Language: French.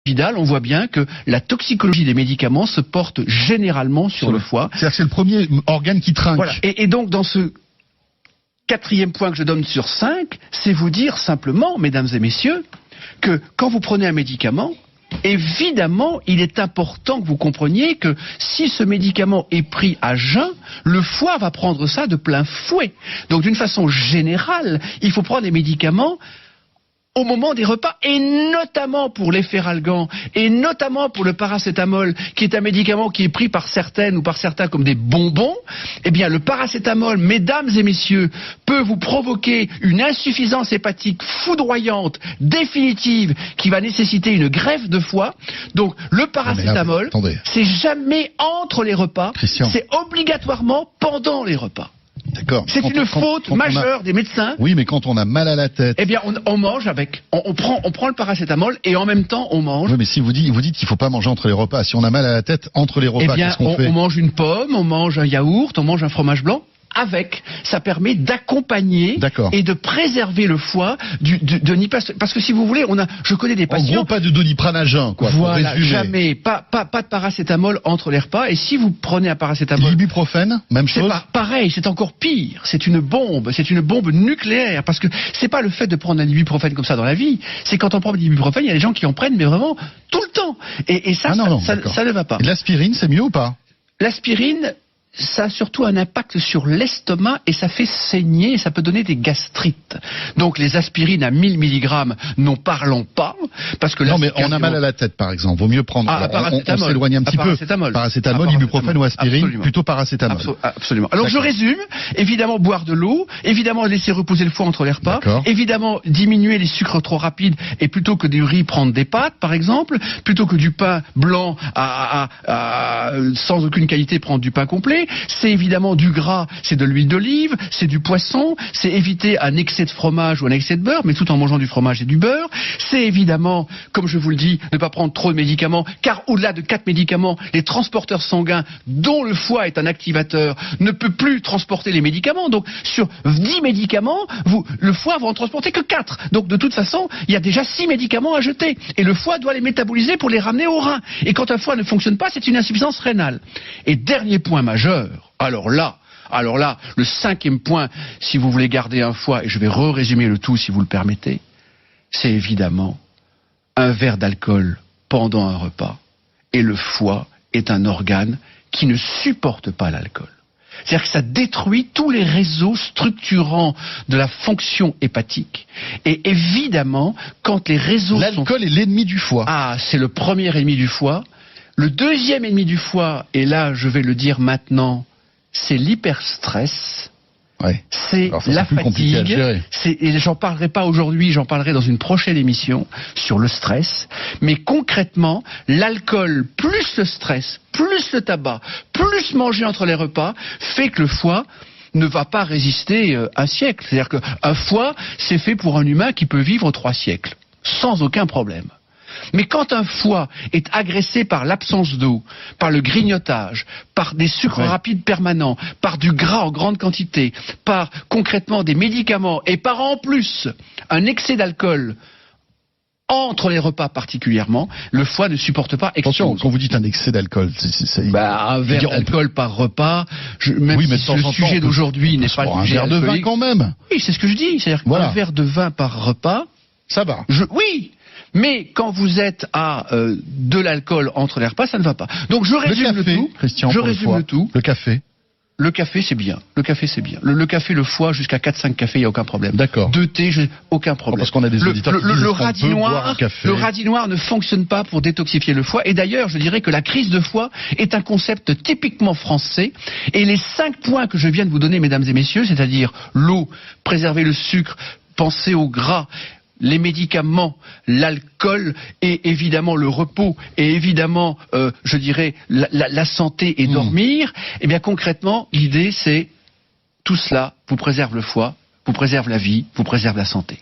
Vidal, on voit bien que la toxicologie des médicaments se porte généralement sur le foie. C'est-à-dire que c'est le premier organe qui trinque. Voilà. Et donc, dans ce 4e point que je donne sur 5, c'est vous dire simplement, mesdames et messieurs, que quand vous prenez un médicament, évidemment, il est important que vous compreniez que si ce médicament est pris à jeun, le foie va prendre ça de plein fouet. Donc, d'une façon générale, il faut prendre les médicaments au moment des repas, et notamment pour les feralgans, et notamment pour le paracétamol, qui est un médicament qui est pris par certaines ou par certains comme des bonbons. Eh bien, le paracétamol, mesdames et messieurs, peut vous provoquer une insuffisance hépatique foudroyante, définitive, qui va nécessiter une greffe de foie. Donc, le paracétamol, c'est jamais entre les repas, c'est obligatoirement pendant les repas. D'accord. C'est une faute majeure des médecins. Oui, mais quand on a mal à la tête. Eh bien, on mange avec. On prend le paracétamol et en même temps, on mange. Oui, mais si vous dites qu'il faut pas manger entre les repas. Si on a mal à la tête entre les repas, qu'est-ce qu'on fait ? On mange une pomme, on mange un yaourt, on mange un fromage blanc. Avec, ça permet d'accompagner et de préserver le foie parce que si vous voulez, je connais des patients. En gros, pas de Doliprane à jeun, quoi. Voilà, jamais, pas de paracétamol entre les repas. Et si vous prenez un paracétamol, l'ibuprofène, même chose. C'est pareil, c'est encore pire. C'est une bombe nucléaire. Parce que c'est pas le fait de prendre un ibuprofène comme ça dans la vie. C'est quand on prend de l'ibuprofène, il y a des gens qui en prennent, mais vraiment tout le temps. Et ça ne va pas. L'aspirine, c'est mieux ou pas ? L'aspirine, ça a surtout un impact sur l'estomac et ça fait saigner et ça peut donner des gastrites. Donc les aspirines à 1000 mg, n'en parlons pas. Parce que non, mais on a mal à la tête, par exemple. Vaut mieux prendre. On s'éloigne un petit peu. Paracétamol, ibuprofène ou aspirine. Absolument. Plutôt paracétamol. Absolument. Alors je résume. Évidemment, boire de l'eau. Évidemment, laisser reposer le foie entre les repas. Évidemment, diminuer les sucres trop rapides et plutôt que du riz, prendre des pâtes, par exemple. Plutôt que du pain blanc sans aucune qualité, prendre du pain complet. C'est évidemment du gras, c'est de l'huile d'olive, c'est du poisson, c'est éviter un excès de fromage ou un excès de beurre, mais tout en mangeant du fromage et du beurre. C'est évidemment, comme je vous le dis, ne pas prendre trop de médicaments, car au-delà de 4 médicaments, les transporteurs sanguins, dont le foie est un activateur, ne peut plus transporter les médicaments. Donc sur 10 médicaments, le foie va en transporter que 4. Donc de toute façon, il y a déjà 6 médicaments à jeter. Et le foie doit les métaboliser pour les ramener au rein. Et quand un foie ne fonctionne pas, c'est une insuffisance rénale. Et dernier point majeur, alors là, le 5e point, si vous voulez garder un foie, et je vais résumer le tout si vous le permettez, c'est évidemment un verre d'alcool pendant un repas. Et le foie est un organe qui ne supporte pas l'alcool. C'est-à-dire que ça détruit tous les réseaux structurants de la fonction hépatique. Et évidemment, quand les réseaux L'alcool est l'ennemi du foie. Ah, c'est le premier ennemi du foie. Le deuxième ennemi du foie, et là je vais le dire maintenant, c'est l'hyperstress, c'est la fatigue, et j'en parlerai pas aujourd'hui, j'en parlerai dans une prochaine émission sur le stress, mais concrètement, l'alcool plus le stress, plus le tabac, plus manger entre les repas, fait que le foie ne va pas résister un siècle. C'est-à-dire qu'un foie, c'est fait pour un humain qui peut vivre 3 siècles, sans aucun problème. Mais quand un foie est agressé par l'absence d'eau, par le grignotage, par des sucres rapides permanents, par du gras en grande quantité, par concrètement des médicaments et par en plus un excès d'alcool entre les repas particulièrement, le foie ne supporte pas. Attention, quand vous dites un excès d'alcool, un verre d'alcool par repas, même si le sujet d'aujourd'hui n'est pas le sujet un verre de vin quand même. Oui, c'est ce que je dis. C'est-à-dire qu'un verre de vin par repas, ça va. Oui. Mais quand vous êtes à de l'alcool entre les repas, ça ne va pas. Donc je résume le tout. Christian, je résume le tout. Le café. Le café, c'est bien. Le café, c'est bien. Le café, le foie, jusqu'à 4-5 cafés, il n'y a aucun problème. D'accord. 2 thés, aucun problème. Parce qu'on a des auditeurs qui disent le radis noir ne fonctionne pas pour détoxifier le foie. Et d'ailleurs, je dirais que la crise de foie est un concept typiquement français. Et les 5 points que je viens de vous donner, mesdames et messieurs, c'est-à-dire l'eau, préserver le sucre, penser au gras, les médicaments, l'alcool et évidemment le repos et évidemment, je dirais, la santé et dormir, eh bien concrètement, l'idée c'est tout cela vous préserve le foie, vous préserve la vie, vous préserve la santé.